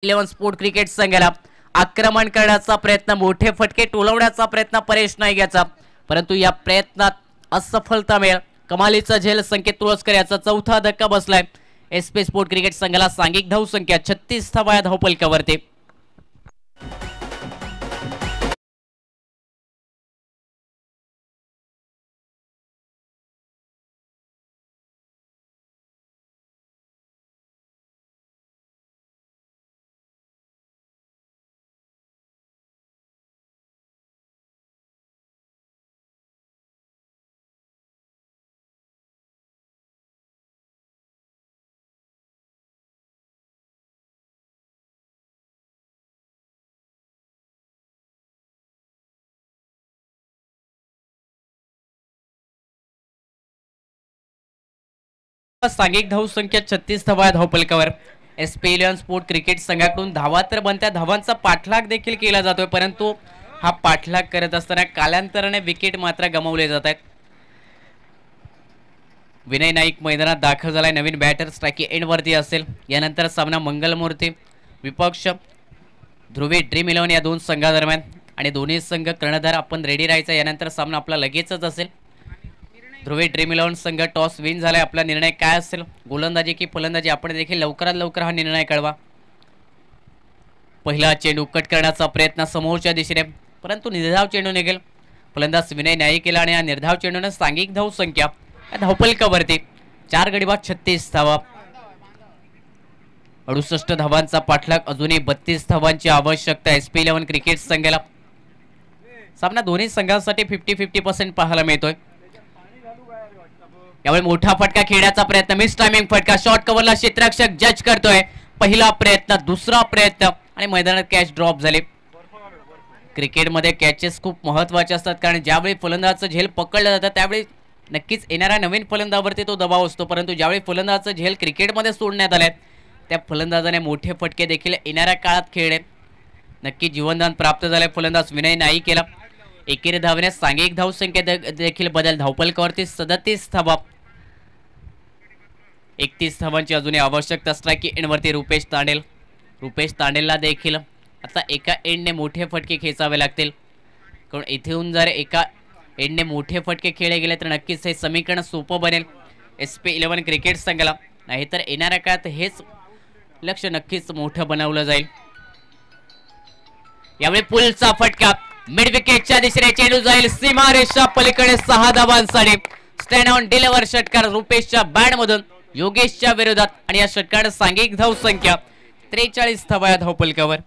11 sport cricket संघाला आक्रमण करण्याचा प्रयत्न, मोठे फटके टोलवण्याचा प्रयत्न परेश नाईक याचा, परंतु या प्रयत्नात असफलता मिळेल. कमालीचा झेल संकेत तुळसकर याचा चौथा धक्का बसलाय. एसपी स्पोर्ट क्रिकेट संघाला सांघिक धाव संख्या 36 धावा या धावपलकावरती. सांघिक धाव संख्या 36 धावा या धावपलकावर. एसपी 11 स्पोर्ट क्रिकेट संघाकडून धावा तर बनत्या, धावांचा पाठलाग देखील केला जातोय, परंतु हा पाठलाग करत असताना कालांतराने विकेट मात्र गमावले जात आहेत. विनय नाईक मैदानात दाखल झालाय. नवीन बॅटर स्ट्राइक एंड वरती असेल. यानंतर सामना मंगलमूर्ती विपक्ष ध्रुवी ड्रीम 11 या दोन संघादरम्यान, आणि दोन्ही संघ कर्णधार आपण रेडी राहायचा. यानंतर सामना आपला लगेचच असेल. ध्रुवी ड्रीम 11 संघ टॉस विन झालाय. आपला निर्णय काय असेल, गोलंदाजी की फलंदाजी, आपण देखील लवकरात लवकर हा निर्णय कळवा. पहिला चेंडू कट करण्याचा प्रयत्न समोरच्या दिशेने, परंतु निर्धाव चेंडू निघेल. फलंदाज विनय नाईक केला आणि या निर्धाव चेंडूने सांघिक धाव संख्या धावपलकावरती 4 गडी बाद 36 धावा. 68 धावांचा पाठलाग, अजूनही 32 धावांची आवश्यकता एसपी 11 क्रिकेट संघाला. सामना दोन्ही संघांसाठी 50-50% पाहायला मिळतोय. यावेळी मोठा फटका खेळण्याचा प्रयत्न, मिस टायमिंग फटका, शॉर्ट कव्हरला क्षेत्ररक्षक जज करतोय. पहिला प्रयत्न, दुसरा प्रयत्न, आणि मैदानात कॅच ड्रॉप झाले. क्रिकेटमध्ये कॅचेस खूप महत्त्वाचे असतात, कारण ज्यावेळी फलंदाजाचं झेल पकडलं जातं त्यावेळी नक्कीच येणाऱ्या नवीन फलंदाजावरती तो दबाव असतो, परंतु ज्यावेळी फलंदाजाचं झेल क्रिकेटमध्ये सोडण्यात आले त्या फलंदाजाने मोठे फटके देखील येणाऱ्या काळात खेळले. नक्की जीवनदान प्राप्त झाले फलंदाज विनय नाईक केला. एकेरी धावेने सांघिक धाव संख्येत देखील बदल, धावपलकावरती 37 धावा. 31 धावांची अजूनही आवश्यकता. स्ट्राइक एंडवरती रुपेश तांडेलला देखील आता एका एंडने मोठे फटके खेचावे लागतील, कारण इथून जर एका एंडने मोठे फटके खेळले गेले तर नक्कीच हे समीकरण सोपं बनेल एसपी 11 क्रिकेट संघाला. नाहीतर येणाऱ्या काळात हेच लक्ष नक्कीच मोठं बनवलं जाईल. यावेळी पुलचा फटका, मिड विकेटच्या दिशेने चेंडू जाईल सीमारेषा पलीकडे 6 धावांसाठी. स्टँड ऑन डिलिव्हर षटकार रुपेशच्या बॅट मधून योगेशच्या विरोधात, आणि या षटकारात सांघिक धाव संख्या 43 धावा या धावपलकावर.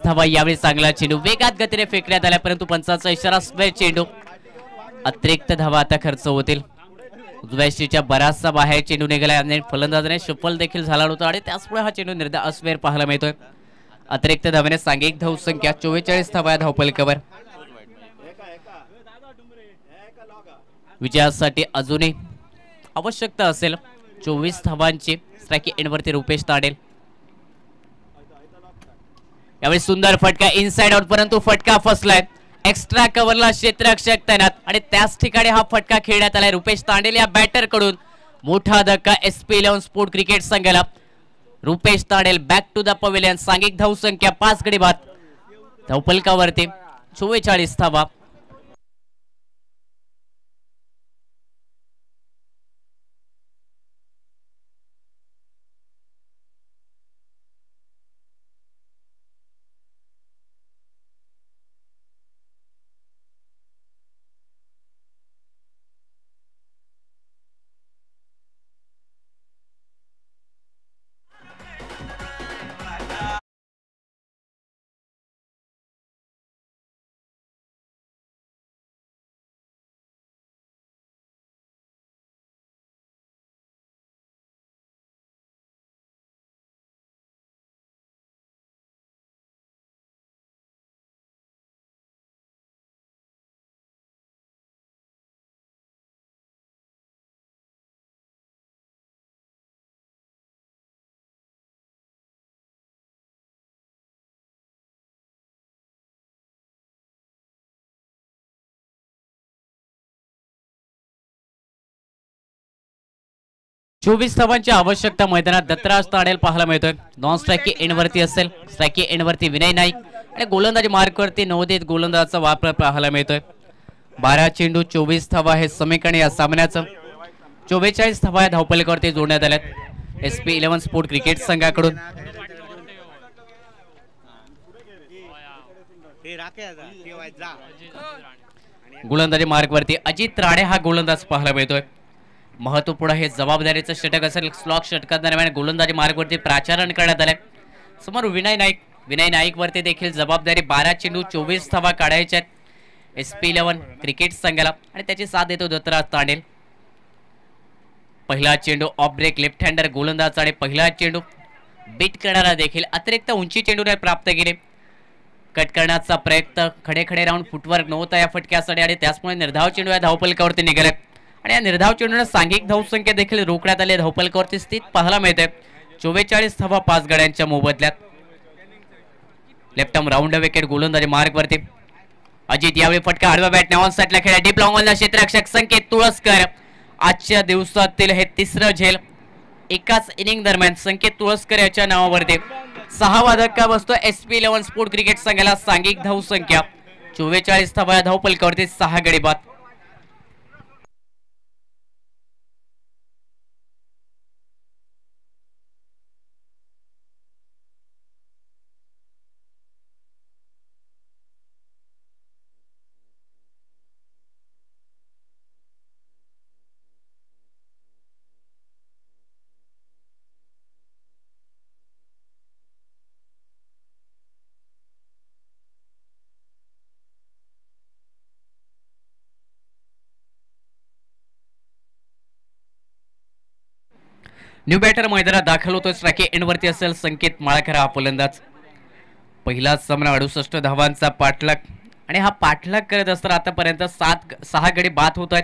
धावा, यावेळी चांगला चेंडू वेगात गतीने फेकण्यात आला, परंतु पंचाचा इशारा, स्क्वेअर चेंडू. अतिरिक्त धावा आता खर्च होतील. उजव्याशीच्या बराचसा बाहेर चेंडू निघाला आणि फलंदाजाने सफल देखील झाला होता, आणि त्याचमुळे हा चेंडू निर्धाव अस्वेर पाहायला मिळतोय. अतिरिक्त धावेने सांघिक धाव संख्या 44 धावा धावपलकावर. विजयासाठी अजूनही आवश्यकता असेल 24 धावांची. स्ट्राइक एंडवरती रुपेश तांडेल. यावेळी सुंदर फटका इनसाइड आउट, परंतु फटका फसलाय. एक्स्ट्रा कव्हरला क्षेत्ररक्षक तैनात, आणि त्याच ठिकाणी हा फटका खेळण्यात आलाय रुपेश तांडेल या बॅटर कडून. मोठा धक्का एसपी 11 स्पोर्ट क्रिकेट संघाला. Rupesh Tandel back to the pavilion. सांघिक धाव संख्या 5 गडी बाद धावपलकावरती 44 धावा. 24 धावांची आवश्यकता मैदानात दत्तराज ताडेल पाहायला मिळतोय. नॉन स्ट्रायकी एंडवरती असेल, स्ट्रायकी एंडवरती विनय नाईक आणि गोलंदाजी मार्कवरती नवोदित गोलंदाजाचा वापर पाहायला मिळतोय. 12 चेंडू 24 धावा हे समीकरण या सामन्याचं. 44 धावा या धावफलकावरती जोडण्यात आल्यात SP11 स्पोर्ट क्रिकेट संघाकडून. गोलंदाजी मार्कवरती अजित राणे हा गोलंदाज पाहायला मिळतोय. महत्वपूर्ण हे जबाबदारीचं षटक असेल. स्लॉक षटकादरम्यान गोलंदाजी मार्गवरती प्राचारण करण्यात आले. समोर विनय नाईक वरती देखील जबाबदारी. 12 चेंडू 24 धावा काढायच्या आहेत SP11 क्रिकेट संघाला आणि त्याची साथ देतो दत्तराज तांडेल. पहिला चेंडू ऑफ ब्रेक लेफ्ट हँडर गोलंदाज आणि पहिला चेंडू बीट करणारा देखील अतिरिक्त उंची चेंडूने प्राप्त केले. कट करण्याचा प्रयत्न खडे राहून फुटवर्क नव्हता या फटक्यासाठी आणि त्याचमुळे निर्धाव चेंडू या धावफलकावरती निघाले आणि या निर्धाव चेंडूने सांघिक धावसंख्या देखील रोखण्यात आली. धावफलकावरती स्थित पाहायला मिळते. 44 धावा 5 गड्यांच्या मोबदल्यात. लेफ्ट आर्म राऊंड विकेट गोलंदाजी मार्गवरती अजित. यावेळी फटका आडव्या बॅटने ऑन साइडला खेळला. डीप लॉंग ऑनला क्षेत्ररक्षक संकेत तुळसकर. आजच्या दिवसातील हे तिसरं झेल एकाच इनिंग दरम्यान संकेत तुळसकर याच्या नावावरती. 6वा धक्का बसतो SP11 स्पोर्ट क्रिकेट संघाला. सांघिक धावसंख्या 44 धावा धावफलकावरती 6 गडी बाद. न्यू बॅटर मैदानात दाखल होतोय. स्ट्रायकी एंडवरती असेल संकेत माळकर हा फलंदाज. पहिला सामना 68 धावांचा पाठलाग आणि हा पाठलाग करत असताना आतापर्यंत 6 गडी बाद होत आहेत.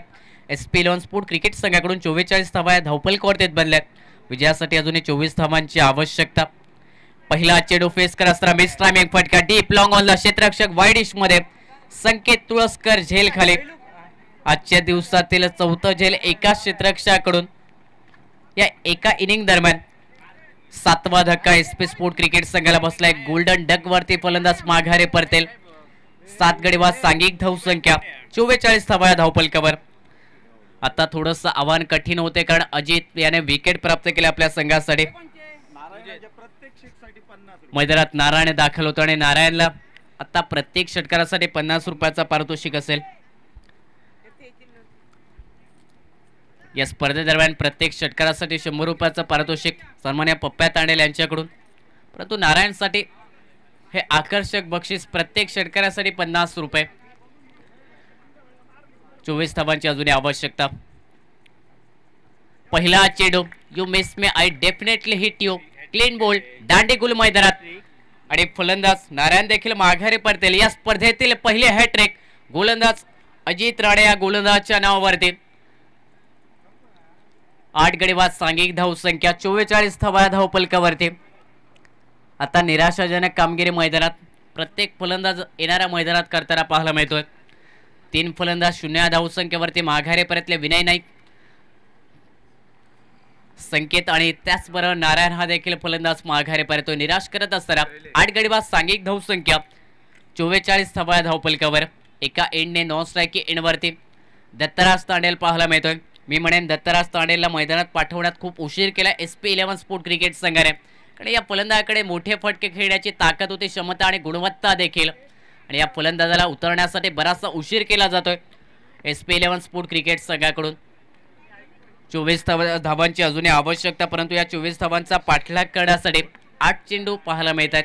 SP11 स्पोर्ट क्रिकेट संघाकडून 44 धावा या धावफलकावरती बनल्यात. विजयासाठी अजूनही 24 धावांची आवश्यकता. पहिला चेंडू फेस करत असताना मिस टायमिंग फटका डीप लॉंग ऑनला क्षेत्ररक्षक वाईड डिश मध्ये. संकेत तुळसकर झेल खाली. आजच्या दिवसातील चौथं झेल एका क्षेत्ररक्षकाकडून या एका इनिंग दरम्यान. 7वा धक्का SP स्पोर्ट क्रिकेट संघाला बसलाय. गोल्डन डक वरती फलंदाज माघारे परतेल. 7 गडी बाद सांघिक धावसंख्या 44 धावा धावफलकावर. आता थोडस आव्हान कठीण होते कारण अजित याने विकेट प्राप्त केले आपल्या संघासाठी. मैदानात नारायण दाखल होतो आणि नारायणला आता प्रत्येक षटकारासाठी 50 रुपयाचा पारितोषिक असेल. या स्पर्धेदरम्यान प्रत्येक षटकारासाठी 100 रुपयाचं पारितोषिक सन्मान्य पप्प्या तांडेल यांच्याकडून. परंतु नारायणसाठी हे आकर्षक बक्षीस प्रत्येक षटकारासाठी 50 रुपये. 24 धावांची अजूनही आवश्यकता. पहिला चेंडू you miss me I definitely hit you. Clean bowled दांडेगुल मैदानात आणि फलंदाज नारायण देखील माघारी परतेल. या स्पर्धेतील पहिले हॅट्रिक गोलंदाज अजित राणे या गोलंदाजाच्या नावावरती. 8 गडी बाद सांघिक धावसंख्या 44 धावा धावफलकावरती. आता निराशाजनक कामगिरी मैदानात प्रत्येक फलंदाज येणाऱ्या मैदानात करताना पाहायला मिळतोय. 3 फलंदाज 0 धावसंख्येवरती माघारी परतले. विनय नाईक, संकेत आणि त्याचबरोबर नारायण हा देखील फलंदाज माघारी परतोय. निराश करत असताना 8 गडी बाद सांघिक धावसंख्या 44 धावा धावफलकावर. एका एंडने नॉन स्ट्रायकी एंडवरती दत्तराज तांडेल पाहायला मिळतोय. मी म्हणेन दत्तराज तांडेलला मैदानात पाठवण्यात खूप उशीर केला SP11 स्पोर्ट क्रिकेट संघाने. कारण या फलंदाजाकडे मोठे फटके खेळण्याची ताकद होती, क्षमता आणि गुणवत्ता देखील. आणि या फलंदाजाला उतरण्यासाठी बराचसा उशीर केला जातोय SP11 स्पोर्ट क्रिकेट संघाकडून. 24 धावांची अजूनही आवश्यकता. परंतु या 24 धावांचा पाठलाग करण्यासाठी 8 चेंडू पाहायला मिळतात.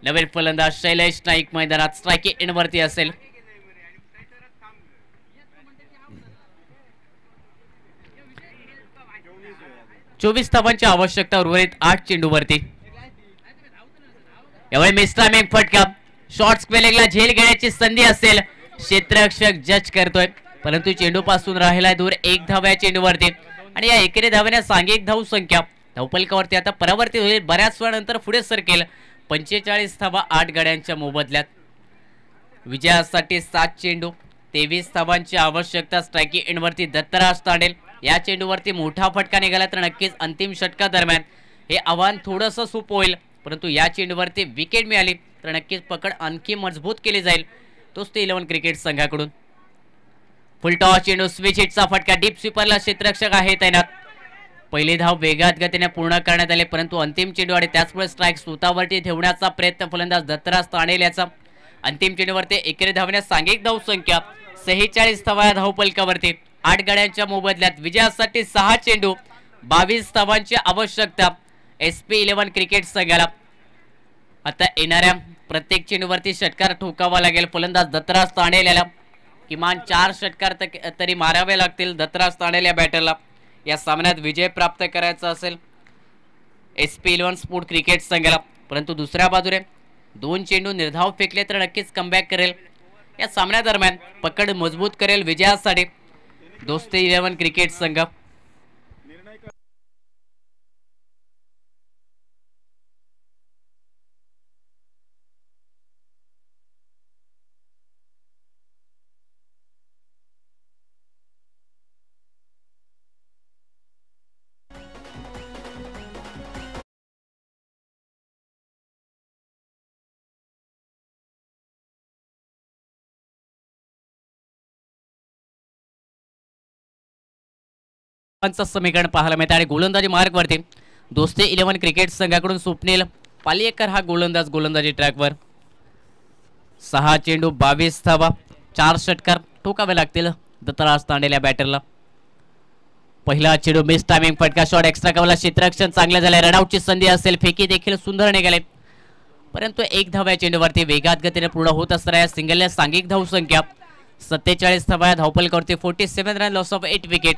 नवीन फलंदाज शैलेश नाईक मैदानात स्ट्रायकी एंडवरती असेल. चोवीस धावांची आवश्यकता. उर्वरित 8 चेंडूवरती. यावेळी मिस्टायमिंग फटका. शॉर्ट स्क्वेअरला झेल घेण्याची संधी असेल. क्षेत्ररक्षक जज करतोय परंतु चेंडू पासून राहिलाय दूर. 1 धाव या चेंडूवरती आणि या एकेरी धावेने सांघिक धाव संख्या धावफलकावरती आता परावर्तित होईल. बऱ्याच वेळानंतर पुढे सरकेल. 45 धावा 8 गड्यांच्या मोबदल्यात. विजयासाठी 7 चेंडू 23 धावांची आवश्यकता. स्ट्रायकी एंडवरती दत्तराज तांडेल या चेंडूवरती मोठा फटका निघाला तर नक्कीच अंतिम षटका दरम्यान हे आव्हान थोडंसं सोपं होईल, परंतु या चेंडूवरती विकेट मिळाली तर नक्कीच पकड आणखी मजबूत केली जाईल दोस्ती 11 क्रिकेट संघाकडून. फुल टॉस चेंडू स्विच हिटचा फटका, डीप स्वीपरला क्षेत्ररक्षक आहे तैनात. पहिली धाव वेगात गतीने पूर्ण करण्यात आले, परंतु अंतिम चेंडू आणि त्याचमुळे स्ट्राईक स्वतःवरती ठेवण्याचा प्रयत्न फलंदाज दत्तराज ताणेल याचा. अंतिम चेंडूवरती एकेरी धावण्यास सांघिक धाव संख्या 46 धावा धावपलकावरती. 8 गड्यांच्या मोबदल्यात विजयासाठी 6 चेंडू 22 धावांची आवश्यकता SP 11 क्रिकेट संघाला. आता येणाऱ्या प्रत्येक चेंडूवरती षटकार ठोकावा लागेल फलंदाज दत्तराज ताणेल याला. किमान 4 षटकार तरी मारावे लागतील दत्तराज ताणेल या बॅटरला या सामन्यात विजय प्राप्त करायचा असेल SP 11 स्पोर्ट क्रिकेट संघाला. परंतु दुसऱ्या बाजूने 2 चेंडू निर्धाव फेकले तर नक्कीच कमबॅक करेल या सामन्यादरम्यान पकड मजबूत करेल विजयासाठी दोस्ती 11 क्रिकेट संघ. समीकरण पाहायला मिळते आणि गोलंदाजी मार्गवरती दोस्ती 11 क्रिकेट संघाकडून स्वप्नील पालियेकर हा गोलंदाजी ट्रॅकवर. 6 चेंडू 22 धावा 4 षटकार ठोकावे लागतील दत्तराज तांडेल या बॅटरला. पहिला चेंडू मिस टायमिंग फटका, शॉट एक्स्ट्रा कव्हरला क्षेत्ररक्षण चांगले झाले. रनआउटची संधी असेल, फेकी देखील सुंदर निघाले, परंतु 1 धाव या चेंडूवरती वेगात गतीने पूर्ण होत असणाऱ्या या सिंगलने सांघिक धाव संख्या 47 धावा या धावपलकावरती. 47 run, loss of 8 wicket.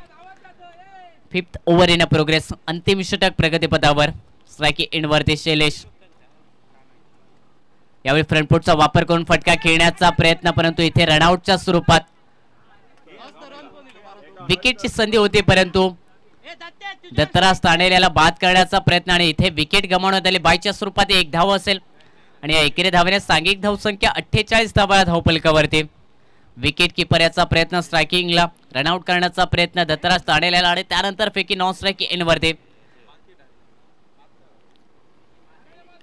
5th over in progress. अंतिम षटक प्रगतीपथावर. स्ट्रायकी एंड वरती शैलेश यावेळी फ्रंटफुटचा वापर करून फटका खेळण्याचा प्रयत्न, परंतु इथे रनआउटच्या स्वरूपात विकेटची संधी होती, परंतु दत्तराज ताणेल याला बाद करण्याचा प्रयत्न आणि इथे विकेट गमावण्यात आली. बायच्या स्वरूपात 1 धाव असेल आणि या एकेरी धावण्यात सांघिक धाव संख्या 48 धावा धावपलकावरती. विकेट किपर याचा प्रयत्न, स्ट्रायकिंगला रनआउट करण्याचा प्रयत्न दत्तराज ताणेल याला आणि त्यानंतर फेकी नॉन स्ट्राईक एंडवरती.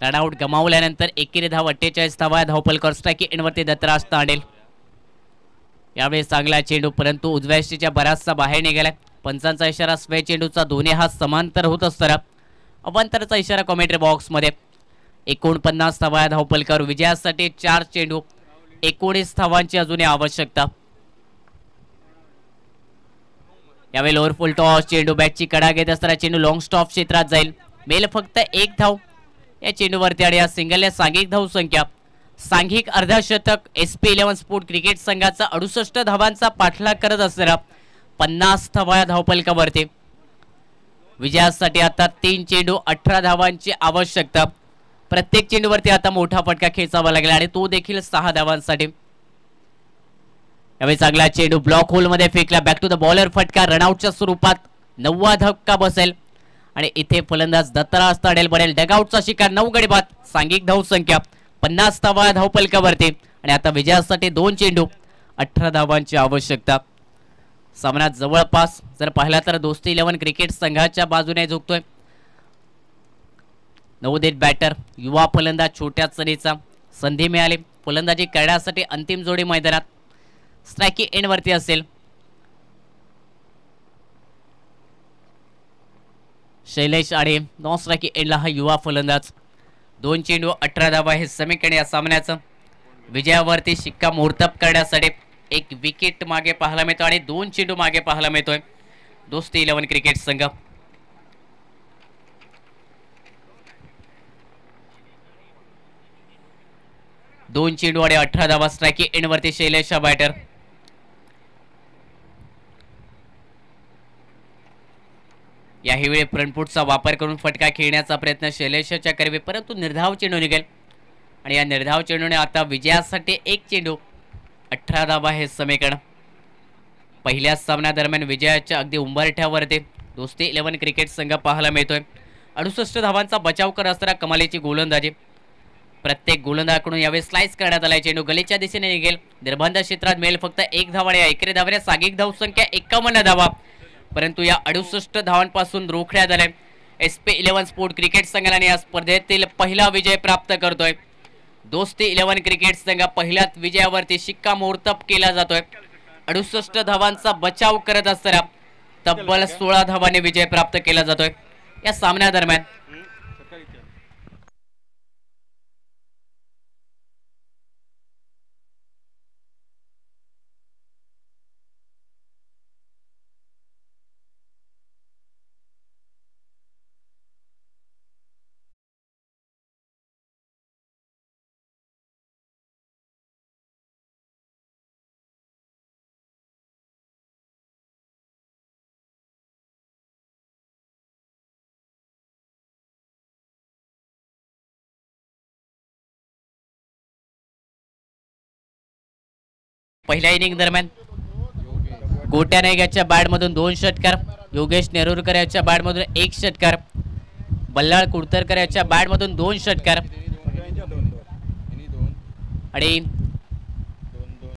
रनआउट गमावल्यानंतर एकेरी धाव 48 धावा धावपलकावर. स्ट्रायकी एंडवरती दत्तराज ताणेल. यावेळी चांगला चेंडू, परंतु उजव्या यष्टीच्या बराचसा बाहेर निघालाय. पंचांचा इशारा, स्वे चेंडूचा दोन्ही हात समांतर होत असताना अवांतराचा इशारा कॉमेंट्री बॉक्स मध्ये. 49 धावा धावपलकावर. विजयासाठी 4 चेंडू 19 धावांची अजूनही आवश्यकता. यावेळी लोअर फुल टॉस चेंडू, बॅटची कडा घेत असताना चेंडू लॉंग स्टॉप क्षेत्रात जाईल. मेल फक्त 1 धाव या चेंडूवरती आणि या सिंगलने सांघिक धाव संख्या. सांघिक अर्धशतक SP 11 स्पोर्ट क्रिकेट संघाचा 68 धावांचा पाठलाग करत असताना 50 धावा धावपलकावरती. विजयासाठी आता 3 चेंडू 18 धावांची आवश्यकता. प्रत्येक चेंडूवरती आता मोठा फटका खेचावा लागला आणि तो देखील 6 धावांसाठी. यावेळी चांगला चेंडू ब्लॉक होल मध्ये फेकला. बॅक टू द बॉलर फटका रनआउटच्या स्वरूपात. 9वा धक्का बसेल आणि इथे फलंदाज दत्तराज ताणेल बनेल डगआउटचा शिकार. 9 गडी बाद. सांघिक धाव संख्या 50 धावा धावपलकावरती आणि आता विजयासाठी 2 चेंडू 18 धावांची आवश्यकता. सामन्यात जवळपास जर पाहिला तर दोस्ती 11 क्रिकेट संघाच्या बाजूने झुकतोय. नवोदित बॅटर, युवा फलंदाज छोट्या चणीचा. संधी मिळाली फलंदाजी करण्यासाठी. अंतिम जोडी मैदानात स्ट्रायकी एंड वरती असेल. शैलेश आणि नॉन स्ट्रायकी एंडला हा युवा फलंदाज. 2 चेंडू 18 धावा हे समीकरण या सामन्याचं. विजयावरती शिक्कामोर्तब करण्यासाठी 1 विकेट मागे पाहायला मिळतो आणि 2 चेंडू मागे पाहायला मिळतोय दोस्ती 11 क्रिकेट संघ. दोन चेंडू आणि 18 धावा. स्ट्रायकी एंड वरती शैलेश हा बॅटर. याही वेळी फ्रंटफुटचा वापर करून फटका खेळण्याचा प्रयत्न शैलेशच्या करवे, परंतु निर्धाव चेंडू निघेल आणि या निर्धाव चेंडूने आता विजयासाठी 1 चेंडू 18 धावा हे समीकरण. पहिल्या सामन्यादरम्यान विजयाच्या अगदी उंबरठ्यावरती दोस्ती 11 क्रिकेट संघ पाहायला मिळतोय. 68 धावांचा बचाव करत असताना कमालीची गोलंदाजी. प्रत्येक गोलंदाजाकडून यावेळी स्लाइस करण्यात आलाय. चेंडू गलीच्या दिशेने निघेल. निर्बंध क्षेत्रात मिळेल फक्त 1 धावा आणि एकेरी धावण्यात सांघिक धाव संख्या 51 धावा. परंतु या 68 धावांपासून रोखण्यात आले. SP11 स्पोर्ट क्रिकेट संघाने या स्पर्धेतील पहिला विजय प्राप्त करतोय. दोस्ती 11 क्रिकेट संघ पहिल्याच विजयावरती शिक्कामोर्तब केला जातोय. 68 धावांचा बचाव करत असताना तब्बल 16 धावांनी विजय प्राप्त केला जातोय. या सामन्यादरम्यान पहिल्या इनिंग दरम्यान गोट्या नाईक याच्या बॅटमधून 2 षटकार, योगेश नेरुरकर याच्या बॅटमधून 1 षटकार, बल्लाळ कुडतरकर याच्या बॅटमधून 2 षटकार आणि